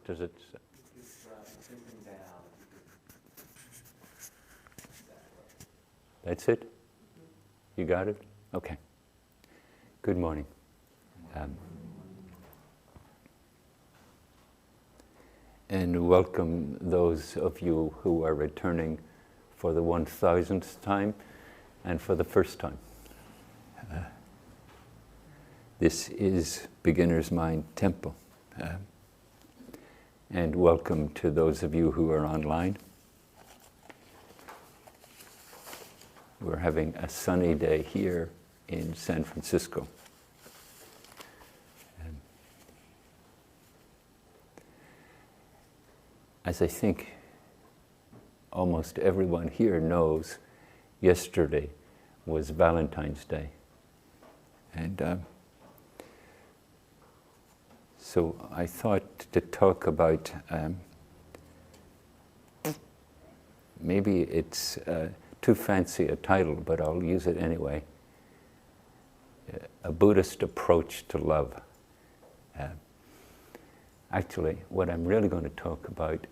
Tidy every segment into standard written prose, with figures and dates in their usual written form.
Does it? That's it? You got it? Okay. Good morning. And welcome those of you who are returning for the 1000th time and for the first time. This is Beginner's Mind Temple. And welcome to those of you who are online. We're having a sunny day here in San Francisco. As I think almost everyone here knows, yesterday was Valentine's Day. And so I thought to talk about, maybe it's too fancy a title, but I'll use it anyway. A Buddhist approach to love. Actually, what I'm really going to talk about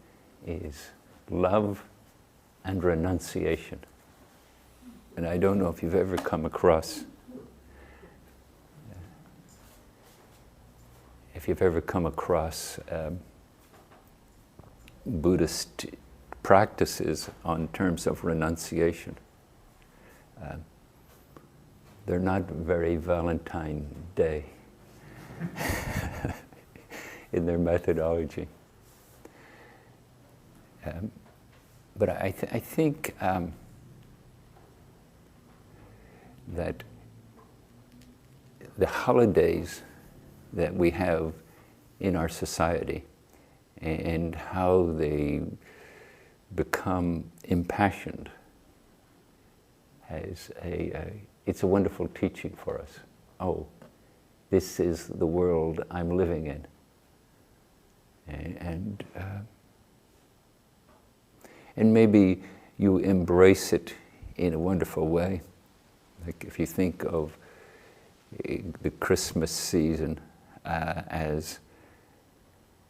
is love and renunciation. And I don't know if you've ever come across Buddhist practices on terms of renunciation. They're not very Valentine Day in their methodology. But I think that the holidays that we have in our society and how they become impassioned it's a wonderful teaching for us. Oh, this is the world I'm living in. And maybe you embrace it in a wonderful way. Like if you think of the Christmas season as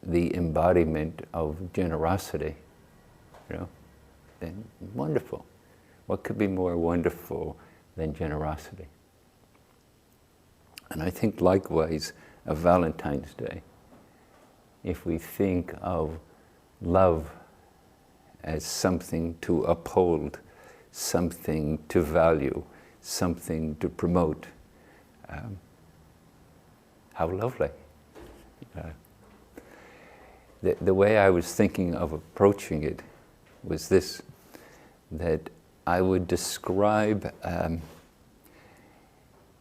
the embodiment of generosity, then wonderful. What could be more wonderful than generosity? And I think likewise of Valentine's Day, if we think of love as something to uphold, something to value, something to promote, how lovely. The way I was thinking of approaching it was this, that I would describe,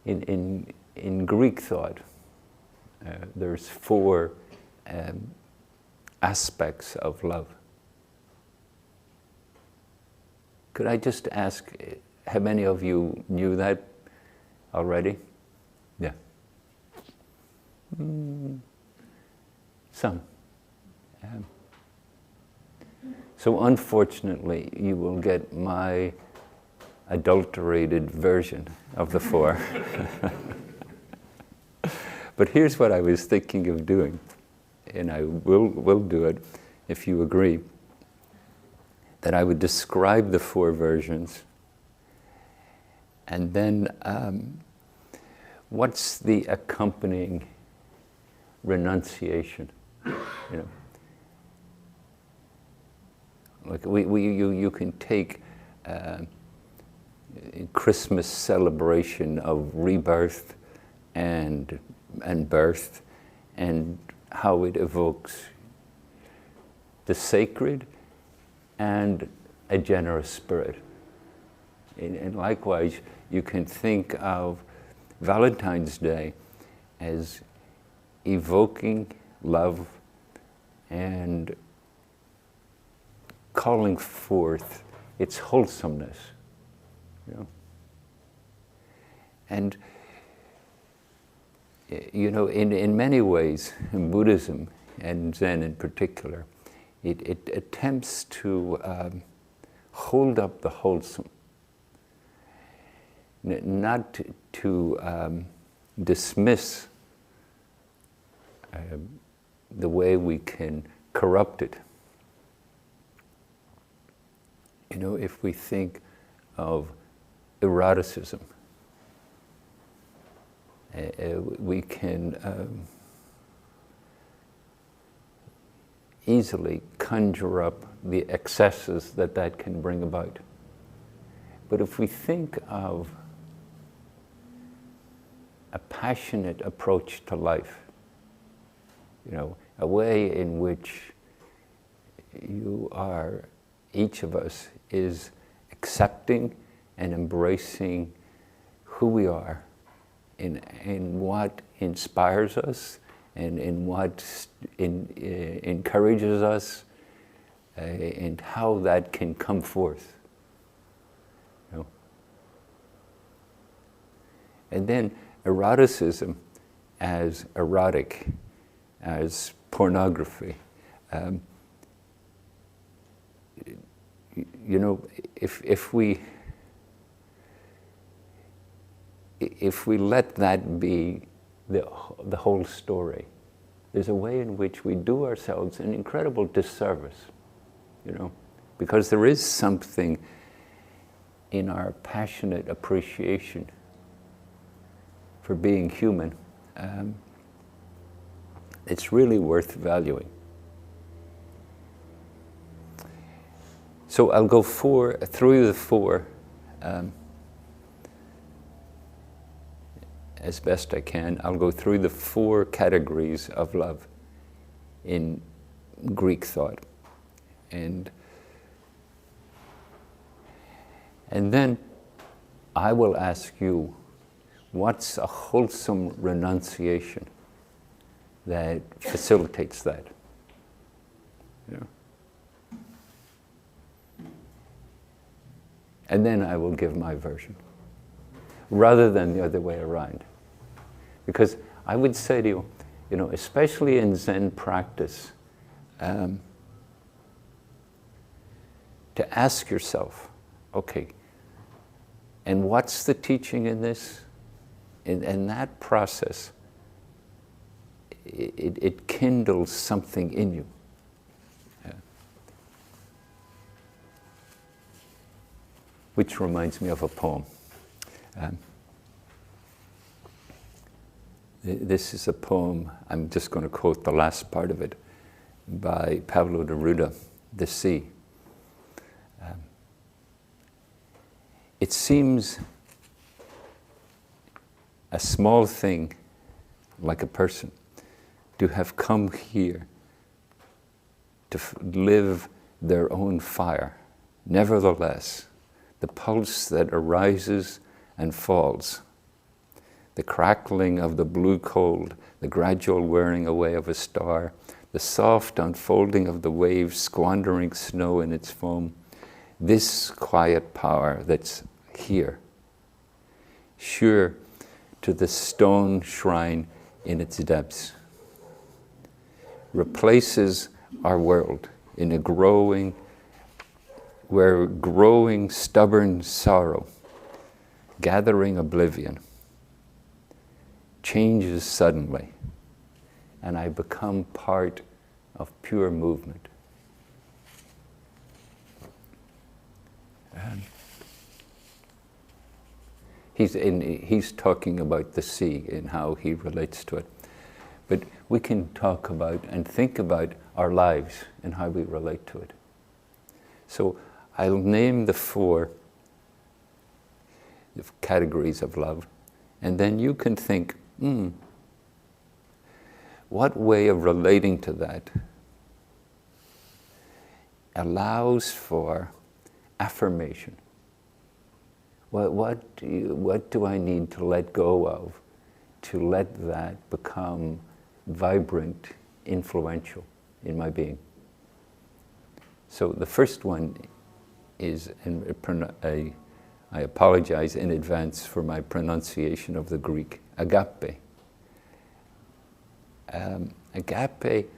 in Greek thought, there's 4 aspects of love. Could I just ask, how many of you knew that already? Yeah. Some. So unfortunately, you will get my adulterated version of the 4. But here's what I was thinking of doing, and I will do it if you agree, that I would describe the 4 versions, and then what's the accompanying renunciation? Like you can take Christmas celebration of rebirth and birth, and how it evokes the sacred and a generous spirit. And likewise, you can think of Valentine's Day as evoking love and calling forth its wholesomeness. And in many ways, in Buddhism and Zen in particular, it attempts to hold up the wholesome, not to dismiss the way we can corrupted. You know, if we think of eroticism, we can easily conjure up the excesses that can bring about. But if we think of a passionate approach to life, you know, a way in which each of us is accepting and embracing who we are, in what inspires us, and in what encourages us, and how that can come forth. You know? And then eroticism as erotic, as pornography. You know, if we let that be the whole story, there's a way in which we do ourselves an incredible disservice, you know, because there is something in our passionate appreciation for being human. It's really worth valuing. So I'll go through the four as best I can. I'll go through the four categories of love in Greek thought. And then I will ask you, what's a wholesome renunciation that facilitates that? You know? And then I will give my version, rather than the other way around. Because I would say to you, you know, especially in Zen practice, to ask yourself, okay, and what's the teaching in this? In that process, it kindles something in you. Yeah. Which reminds me of a poem. This is a poem, I'm just going to quote the last part of it, by Pablo Neruda, The Sea. It seems a small thing, like a person, to have come here to live their own fire. Nevertheless, the pulse that arises and falls, the crackling of the blue cold, the gradual wearing away of a star, the soft unfolding of the waves squandering snow in its foam, this quiet power that's here, sure to the stone shrine in its depths, replaces our world in a growing stubborn sorrow, gathering oblivion, changes suddenly, and I become part of pure movement. And he's talking about the sea and how he relates to it. But we can talk about and think about our lives and how we relate to it. So I'll name the four categories of love, and then you can think, what way of relating to that allows for affirmation? What do I need to let go of to let that become vibrant, influential in my being? So the first one is, I apologize in advance for my pronunciation of the Greek, agape. Agape,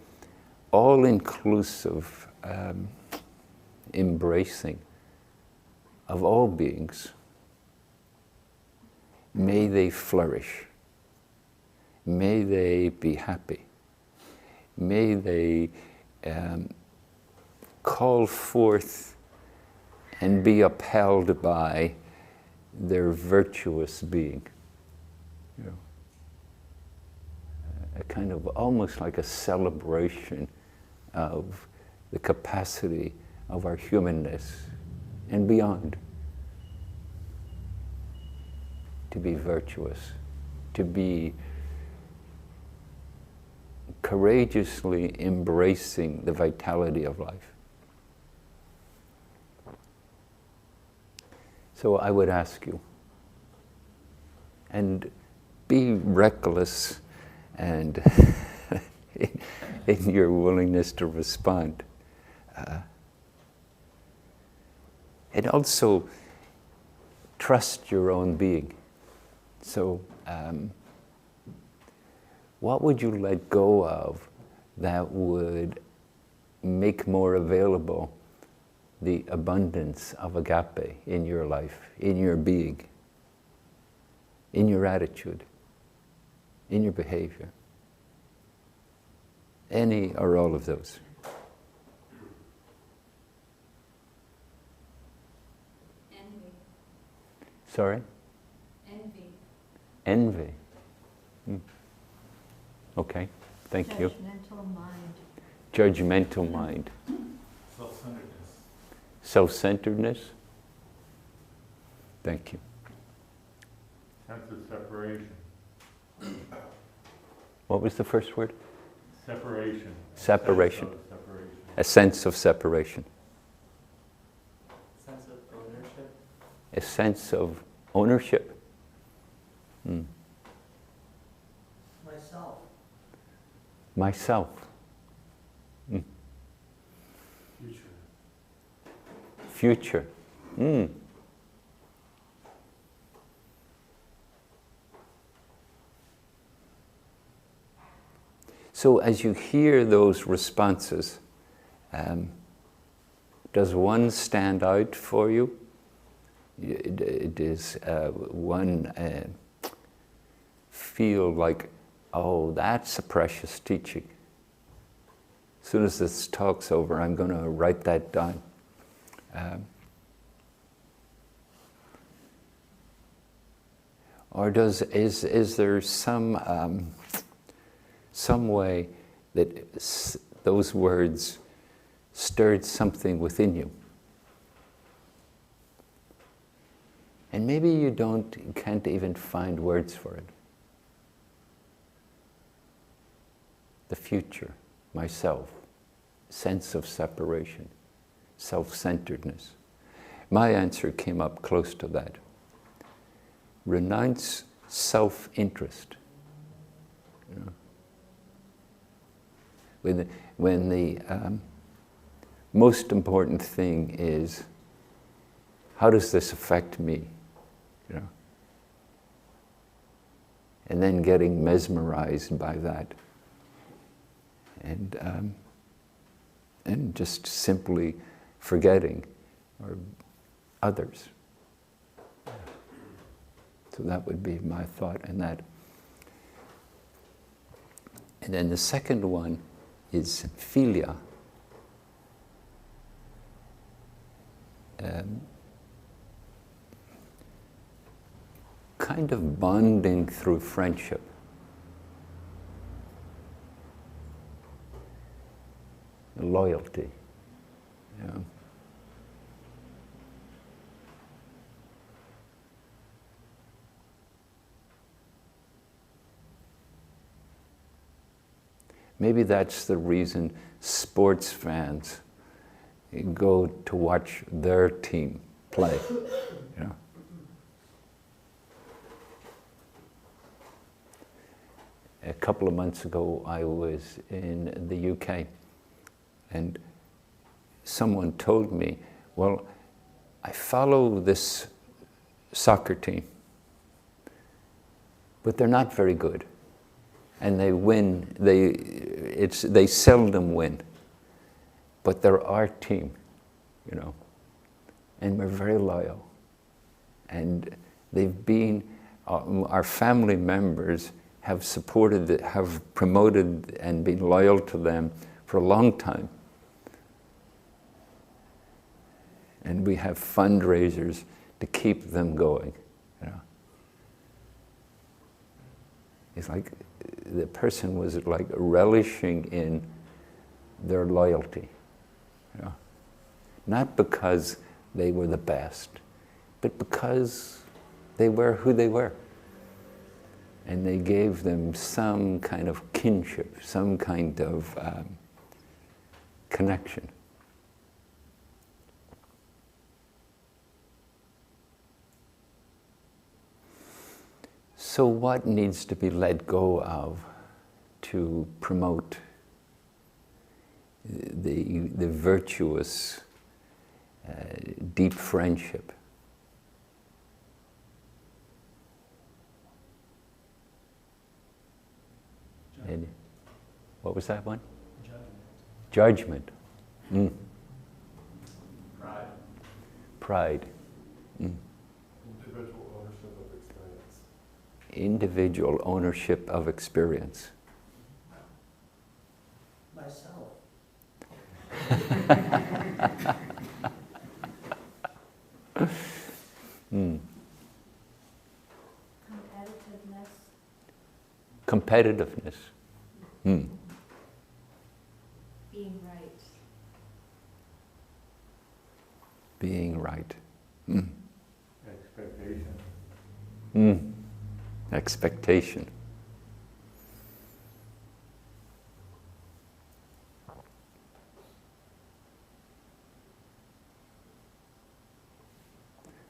all-inclusive embracing of all beings. May they flourish. May they be happy. May they call forth and be upheld by their virtuous being. You know, a kind of almost like a celebration of the capacity of our humanness and beyond. To be virtuous, to be courageously embracing the vitality of life. So I would ask you, and be reckless and in your willingness to respond. And also trust your own being. So what would you let go of that would make more available the abundance of agape in your life, in your being, in your attitude, in your behavior? Any or all of those? Envy. Sorry? Envy. Envy. Okay, thank you. Judgmental mind. Judgmental mind. Self-centeredness. Self-centeredness. Thank you. Sense of separation. What was the first word? Separation. Separation. Separation. A sense of separation. Sense of ownership. A sense of ownership. Myself. Myself. Future. Future. So as you hear those responses, does one stand out for you? Does one feel like, oh, that's a precious teaching? As soon as this talk's over, I'm going to write that down. Or is there some way that those words stirred something within you? And maybe you can't even find words for it. The future, myself, sense of separation, self-centeredness. My answer came up close to that. Renounce self-interest. You know? When the most important thing is, how does this affect me? You know? And then getting mesmerized by that. And just simply forgetting or others. So that would be my thought on that. And then the second one is philia. Kind of bonding through friendship. Loyalty. You know? Maybe that's the reason sports fans go to watch their team play. You know? A couple of months ago, I was in the UK, and someone told me, well, I follow this soccer team, but they're not very good. And they win, they seldom win. But they're our team, you know. And we're very loyal. And they've been, our family members have supported, have promoted and been loyal to them for a long time. And we have fundraisers to keep them going, you know. It's like the person was like relishing in their loyalty, you know. Not because they were the best, but because they were who they were. And they gave them some kind of kinship, some kind of connection. So what needs to be let go of to promote the virtuous, deep friendship? And what was that one? Judgment. Mm. Pride. Pride. Mm. Individual ownership of experience. Individual ownership of experience. Myself. Mm. Competitiveness. Competitiveness. Mm. Being right. Being right. Mm. Expectation. Mm. Expectation.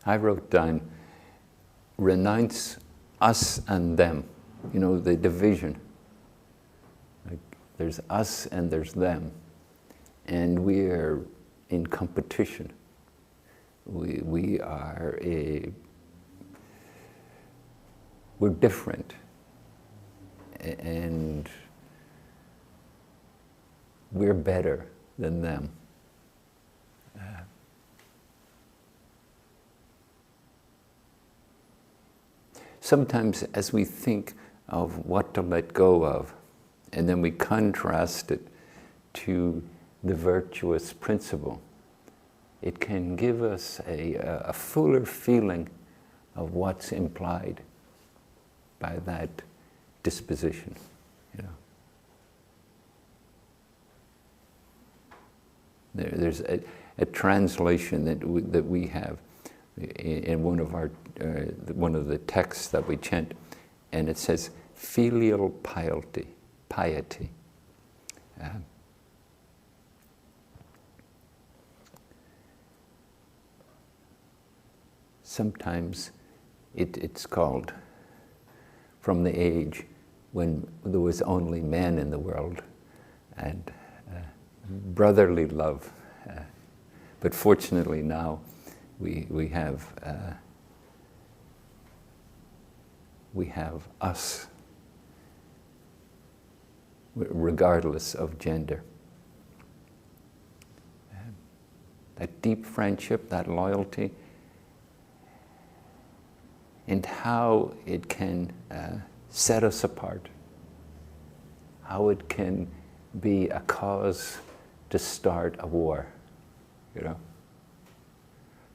I wrote down, renounce us and them. You know, the division. Like, there's us and there's them. And we're in competition. We're different. And we're better than them. Sometimes as we think of what to let go of, and then we contrast it to the virtuous principle, it can give us a fuller feeling of what's implied by that disposition, you know. There's a translation that we have in one of the texts that we chant, and it says filial piety. Sometimes it's called, from the age when there was only man in the world, and brotherly love. But fortunately now we have us, regardless of gender. That deep friendship, that loyalty, and how it can set us apart, how it can be a cause to start a war, you know,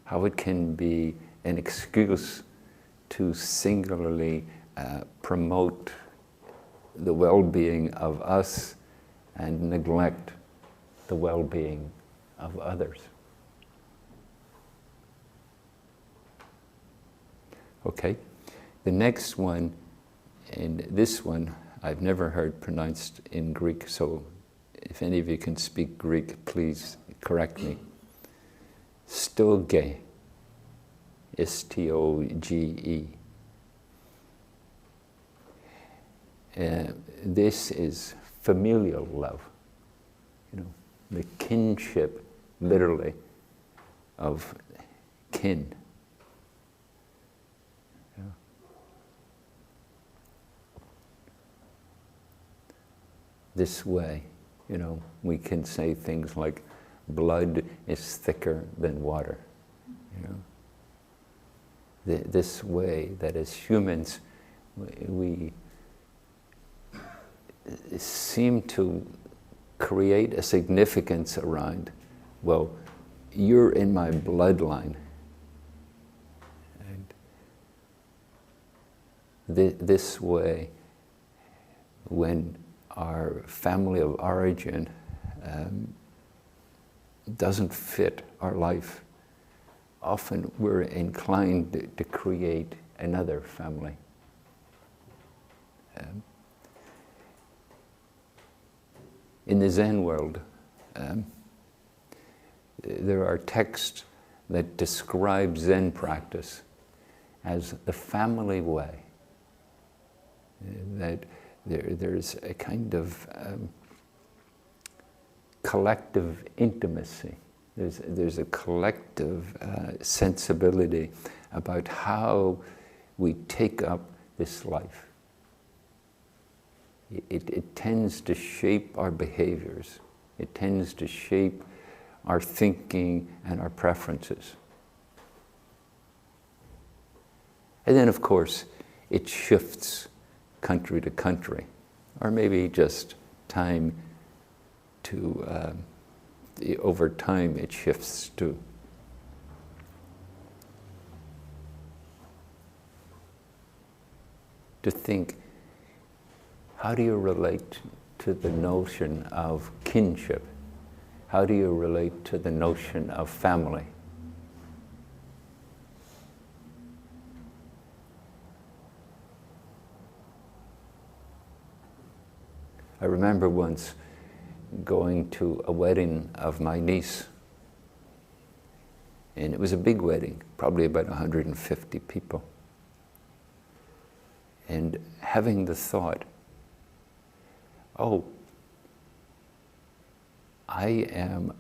how it can be an excuse to singularly promote the well-being of us and neglect the well-being of others. Okay, the next one, and this one I've never heard pronounced in Greek, so if any of you can speak Greek, please correct me. Stoge, S-T-O-G-E. This is familial love, you know, the kinship, literally, of kin. This way, you know, we can say things like, blood is thicker than water, you know. This way that as humans, we seem to create a significance around, well, you're in my bloodline. And this way, when our family of origin doesn't fit our life, often we're inclined to create another family. In the Zen world, there are texts that describe Zen practice as the family way. That there's a kind of collective intimacy. There's a collective sensibility about how we take up this life. It tends to shape our behaviors. It tends to shape our thinking and our preferences. And then, of course, it shifts country to country, or maybe just time to, over time it shifts too. To think, how do you relate to the notion of kinship? How do you relate to the notion of family? I remember once going to a wedding of my niece, and it was a big wedding, probably about 150 people. And having the thought, oh, I am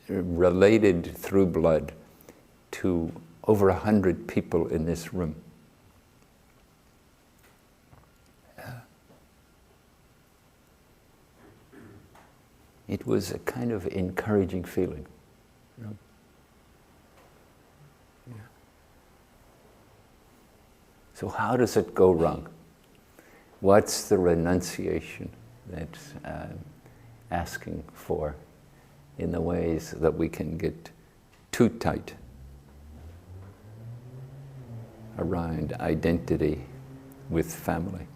related through blood to over 100 people in this room. It was a kind of encouraging feeling. You know? Yeah. So how does it go wrong? What's the renunciation that's asking for in the ways that we can get too tight around identity with family,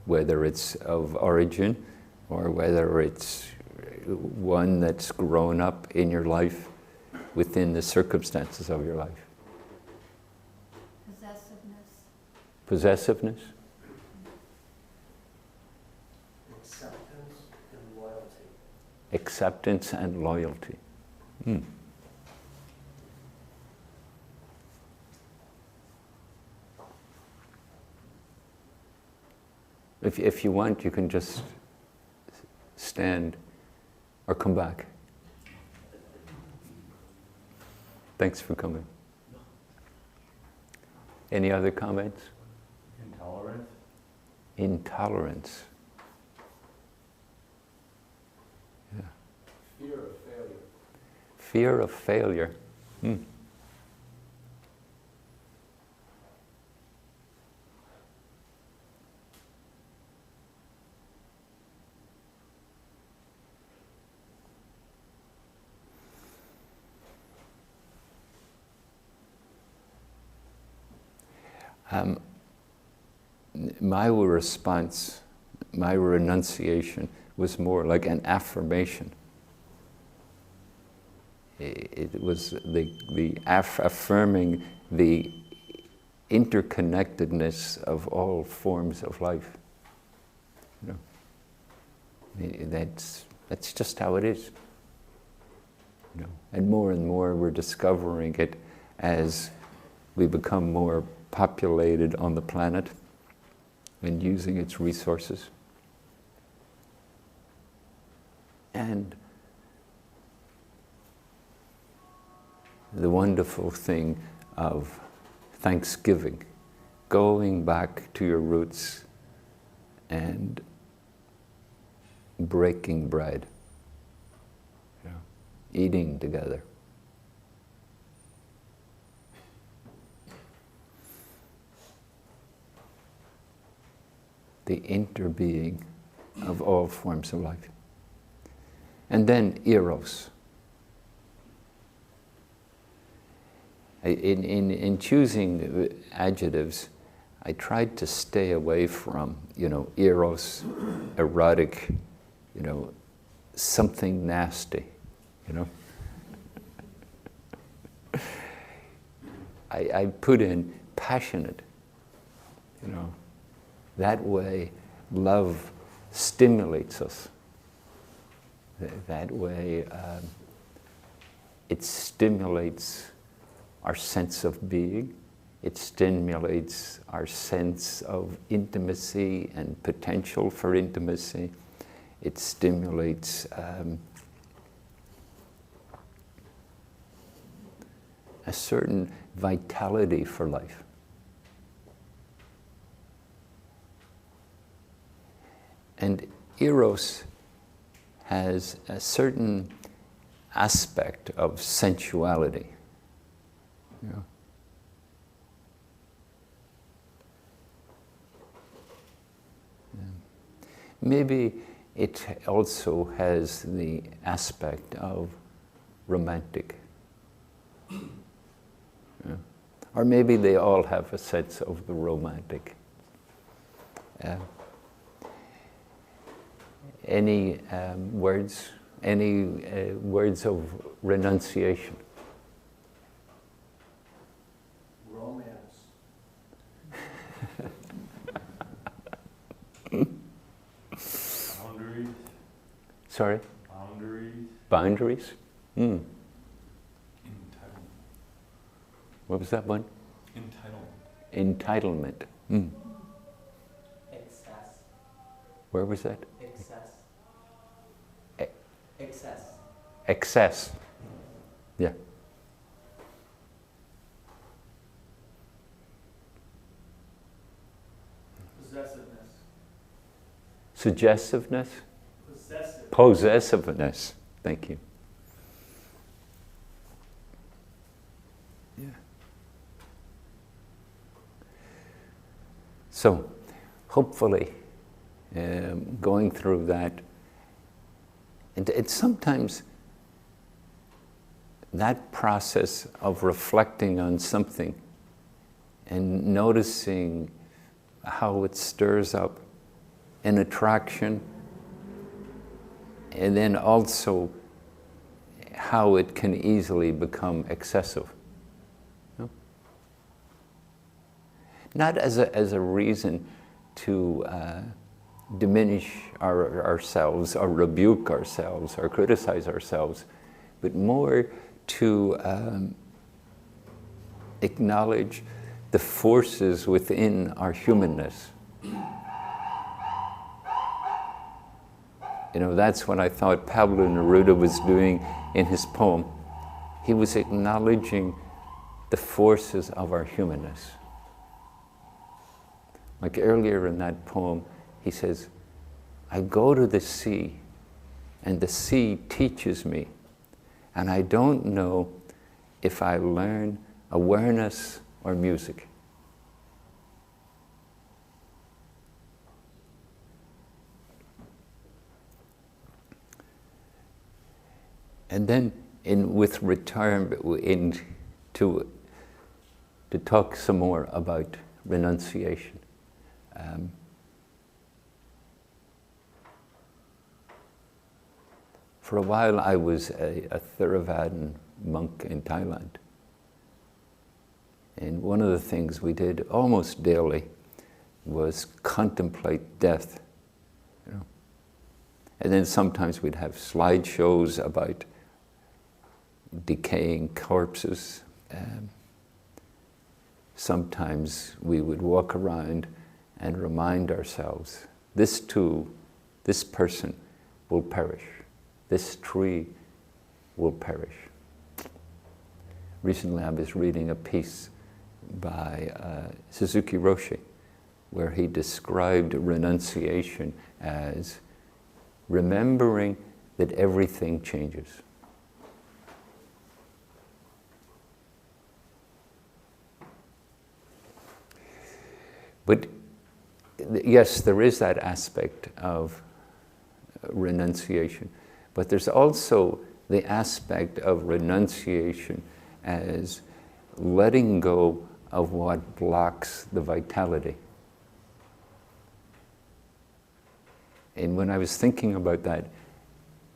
whether it's of origin or whether it's one that's grown up in your life within the circumstances of your life. Possessiveness. Possessiveness? Acceptance and loyalty. Acceptance and loyalty. Hmm. If you want, you can just stand or come back. Thanks for coming. Any other comments? Intolerance. Intolerance. Yeah. Fear of failure. Fear of failure. Hmm. My response, my renunciation was more like an affirmation. It was affirming the interconnectedness of all forms of life. You know, that's just how it is. You know, and more we're discovering it as we become more populated on the planet and using its resources. And the wonderful thing of Thanksgiving, going back to your roots and breaking bread, you know, eating together. The interbeing of all forms of life. And then eros, In choosing adjectives, I tried to stay away from, eros, erotic, something nasty, I put in passionate, That way, love stimulates us. That way, it stimulates our sense of being. It stimulates our sense of intimacy and potential for intimacy. It stimulates a certain vitality for life. And eros has a certain aspect of sensuality. Maybe it also has the aspect of romantic. Or maybe they all have a sense of the romantic. Any words? Any words of renunciation? Romance. Boundaries. Sorry? Boundaries. Boundaries? Entitlement. What was that one? Entitlement. Entitlement. Excess. Where was that? Excess. E- Excess. Excess. Yeah. Possessiveness. Suggestiveness? Possessive. Possessiveness. Thank you. Yeah. So, hopefully, going through that, and it's sometimes that process of reflecting on something and noticing how it stirs up an attraction, and then also how it can easily become excessive. Not as a reason to diminish ourselves or rebuke ourselves or criticize ourselves, but more to acknowledge the forces within our humanness. That's what I thought Pablo Neruda was doing in his poem. He was acknowledging the forces of our humanness. Like earlier in that poem, he says, I go to the sea, and the sea teaches me, and I don't know if I learn awareness or music. And then, with return to talk some more about renunciation. For a while, I was a Theravadan monk in Thailand. And one of the things we did almost daily was contemplate death. And then sometimes we'd have slideshows about decaying corpses. Sometimes we would walk around and remind ourselves, this too, this person will perish. This tree will perish. Recently I was reading a piece by Suzuki Roshi, where he described renunciation as remembering that everything changes. But yes, there is that aspect of renunciation, but there's also the aspect of renunciation as letting go of what blocks the vitality. And when I was thinking about that,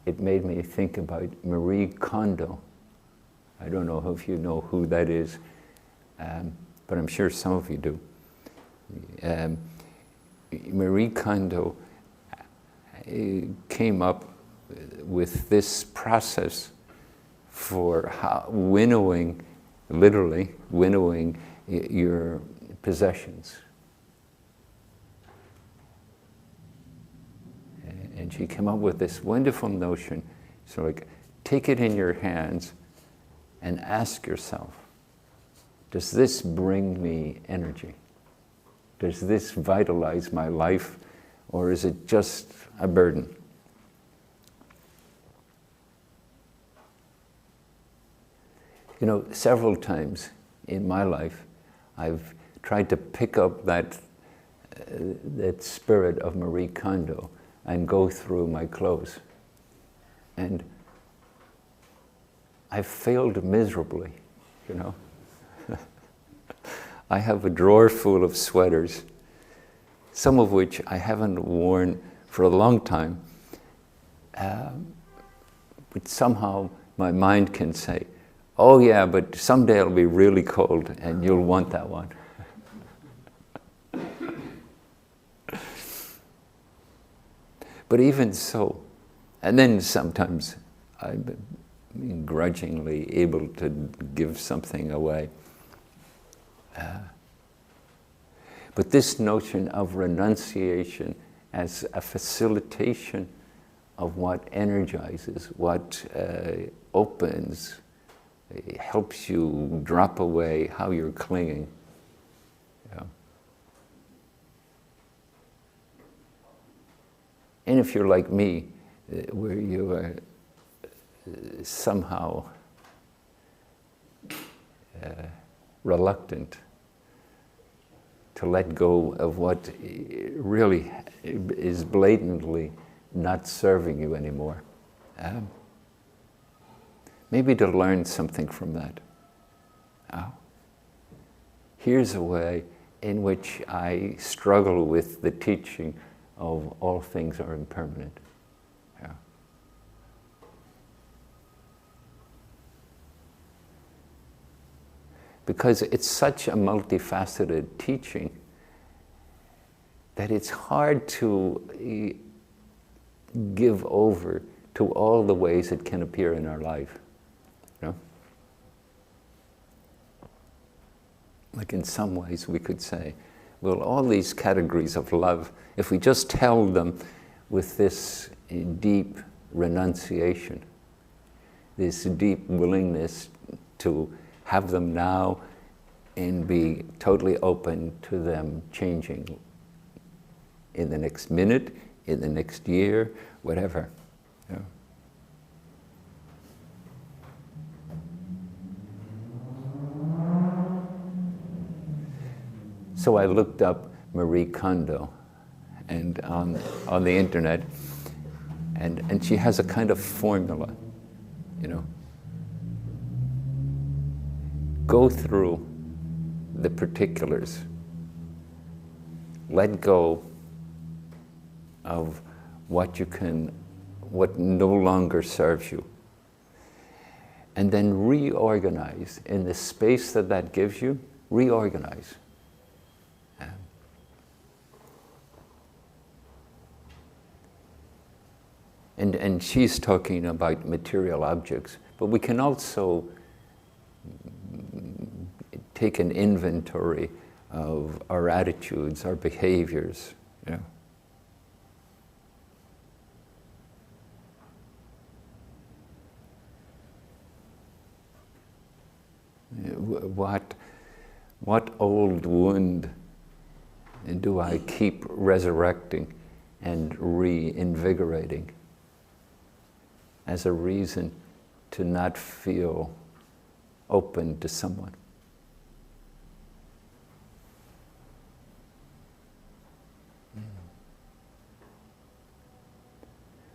it made me think about Marie Kondo. I don't know if you know who that is, but I'm sure some of you do. Marie Kondo came up with this process for winnowing, literally winnowing your possessions. And she came up with this wonderful notion. So like, take it in your hands and ask yourself, does this bring me energy? Does this vitalize my life, or is it just a burden? You know, several times in my life, I've tried to pick up that spirit of Marie Kondo and go through my clothes. And I've failed miserably, you know. I have a drawer full of sweaters, some of which I haven't worn for a long time, but somehow my mind can say, oh yeah, but someday it'll be really cold and you'll want that one. But even so, and then sometimes I'm grudgingly able to give something away. But this notion of renunciation as a facilitation of what energizes, what opens, helps you drop away how you're clinging. Yeah. And if you're like me, where you are somehow reluctant to let go of what really is blatantly not serving you anymore. Maybe to learn something from that. Here's a way in which I struggle with the teaching of all things are impermanent. Yeah. Because it's such a multifaceted teaching that it's hard to give over to all the ways it can appear in our life. You know? Like in some ways we could say, well, all these categories of love, if we just held them with this deep renunciation, this deep willingness to have them now and be totally open to them changing in the next minute, in the next year, whatever. Yeah. So I looked up Marie Kondo and on the internet, and she has a kind of formula, you know. Go through the particulars. Let go of what no longer serves you. And then reorganize in the space that gives you, reorganize. And she's talking about material objects, but we can also take an inventory of our attitudes, our behaviors. You know. What old wound do I keep resurrecting and reinvigorating as a reason to not feel open to someone?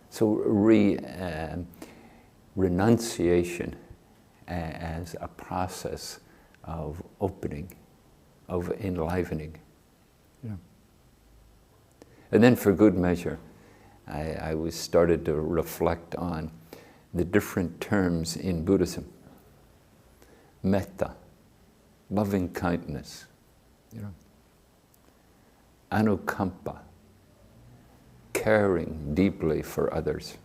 So renunciation as a process of opening, of enlivening. Yeah. And then for good measure, I was started to reflect on the different terms in Buddhism. Metta, loving kindness, anukampa, caring deeply for others,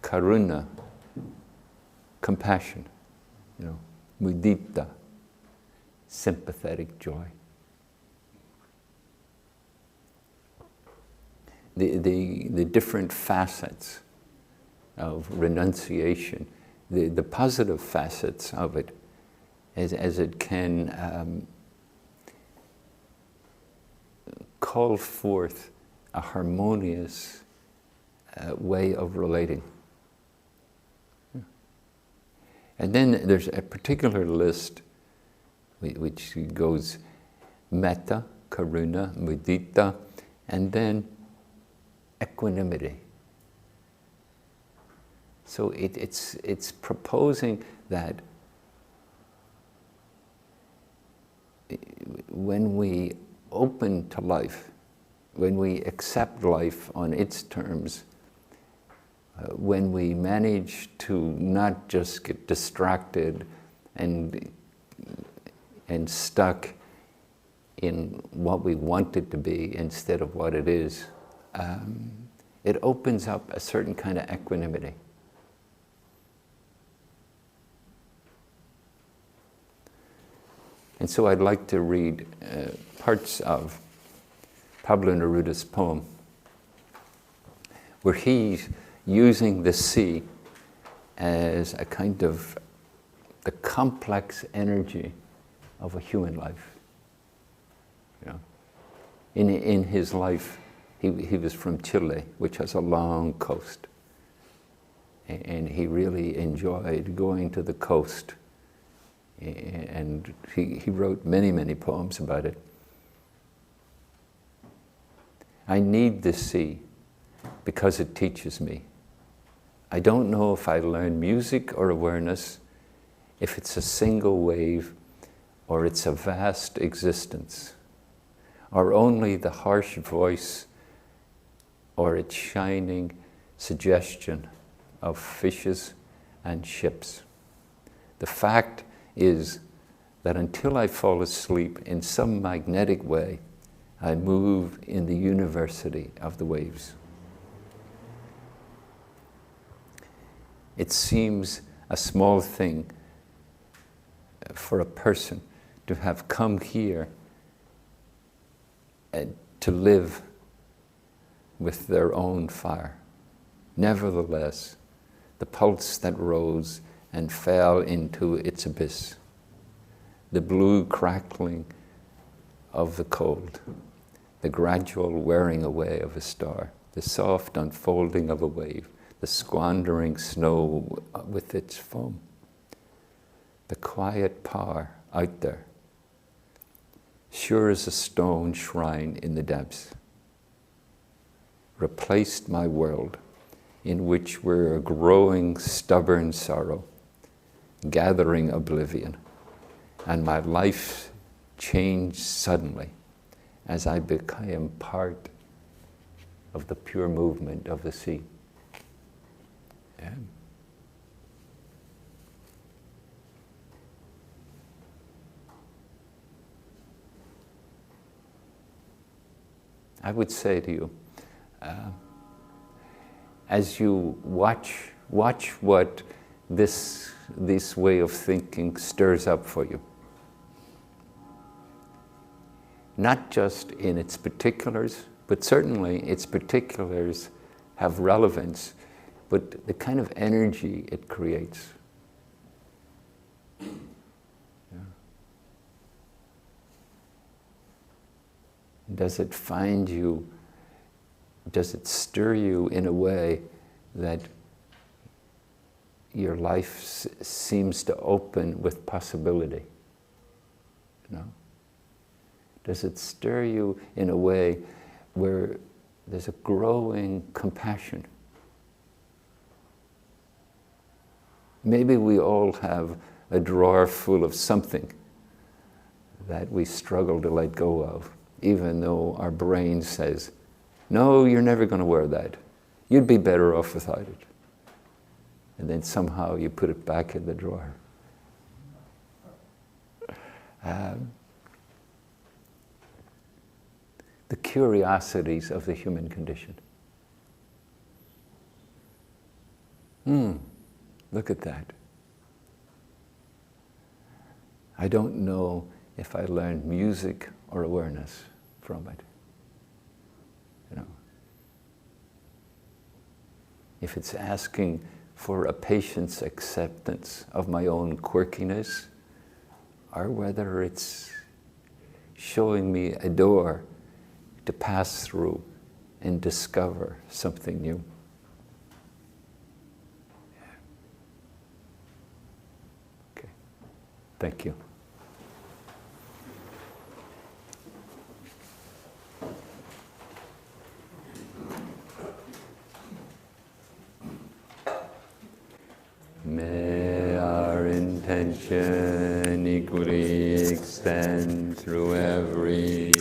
karuna, compassion, mudita, sympathetic joy. The different facets of renunciation, the positive facets of it, as it can call forth a harmonious way of relating. And then there's a particular list which goes metta, karuna, mudita, and then equanimity. So it's proposing that when we open to life, when we accept life on its terms, when we manage to not just get distracted and stuck in what we want it to be instead of what it is, it opens up a certain kind of equanimity. And so I'd like to read parts of Pablo Neruda's poem, where he's using the sea as a kind of the complex energy of a human life. In his life, he was from Chile, which has a long coast. And he really enjoyed going to the coast. And he wrote many, many poems about it. I need the sea because it teaches me. I don't know if I learn music or awareness, if it's a single wave or it's a vast existence, or only the harsh voice or its shining suggestion of fishes and ships. The fact is that until I fall asleep in some magnetic way, I move in the university of the waves. It seems a small thing for a person to have come here to live with their own fire. Nevertheless, the pulse that rose and fell into its abyss, the blue crackling of the cold, the gradual wearing away of a star, the soft unfolding of a wave, the squandering snow with its foam, the quiet power out there, sure as a stone shrine in the depths, replaced my world, in which we're a growing stubborn sorrow, gathering oblivion, and my life changed suddenly as I became part of the pure movement of the sea. Yeah. I would say to you, as you watch what this way of thinking stirs up for you, not just in its particulars, but certainly its particulars have relevance, but the kind of energy it creates. Yeah. Does it find you, does it stir you in a way that your life seems to open with possibility? Does it stir you in a way where there's a growing compassion? Maybe we all have a drawer full of something that we struggle to let go of, even though our brain says, no, you're never going to wear that. You'd be better off without it. And then somehow you put it back in the drawer. The curiosities of the human condition. Look at that. I don't know if I learned music or awareness from it. You know, if it's asking for a patient's acceptance of my own quirkiness, or whether it's showing me a door to pass through and discover something new. Okay, thank you. May our intention equally extend through every